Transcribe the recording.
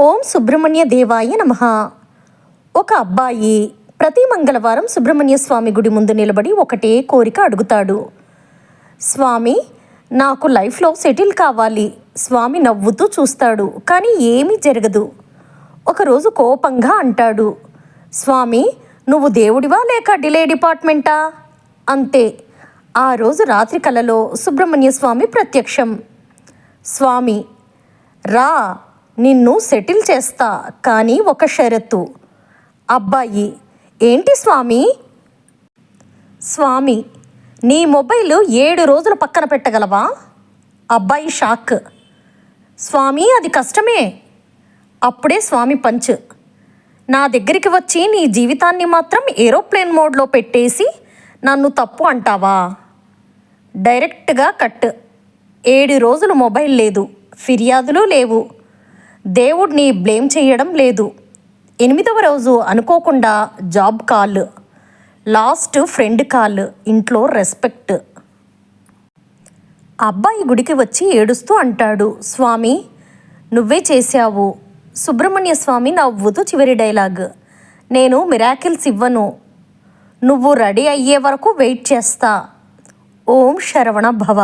ఓం సుబ్రహ్మణ్య దేవాయ నమః. ఒక అబ్బాయి ప్రతి మంగళవారం సుబ్రహ్మణ్య స్వామి గుడి ముందు నిలబడి ఒకటే కోరిక అడుగుతాడు. స్వామి, నాకు లైఫ్లో సెటిల్ కావాలి. స్వామి నవ్వుతూ చూస్తాడు, కానీ ఏమీ జరగదు. ఒకరోజు కోపంగా అంటాడు, స్వామి, నువ్వు దేవుడివా లేక డిలే డిపార్ట్మెంటా? అంతే. ఆ రోజు రాత్రి కలలో సుబ్రహ్మణ్య స్వామి ప్రత్యక్షం. స్వామి, రా, నిన్ను సెటిల్ చేస్తా, కానీ ఒక షరతు. అబ్బాయి, ఏంటి స్వామి? స్వామి, నీ మొబైల్ 7 రోజులు పక్కన పెట్టగలవా? అబ్బాయి షాక్. స్వామి, అది కష్టమే. అప్పుడే స్వామి పంచ్. నా దగ్గరికి వచ్చి నీ జీవితాన్ని మాత్రం ఏరోప్లేన్ మోడ్లో పెట్టేసి నన్ను తప్పు అంటావా? డైరెక్ట్గా కట్. 7 రోజులు మొబైల్ లేదు, ఫిర్యాదులు లేవు, దేవుడిని బ్లేమ్ చేయడం లేదు. 8వ రోజు అనుకోకుండా job call, last friend call, ఇంట్లో రెస్పెక్ట్. అబ్బాయి గుడికి వచ్చి ఏడుస్తూ అంటాడు, స్వామి, నువ్వే చేశావు. సుబ్రహ్మణ్య స్వామి నవ్వుతూ చివరి డైలాగ్, నేను మిరాకిల్స్ ఇవ్వను, నువ్వు రెడీ అయ్యే వరకు వెయిట్ చేస్తా. ఓం శరవణ భవ.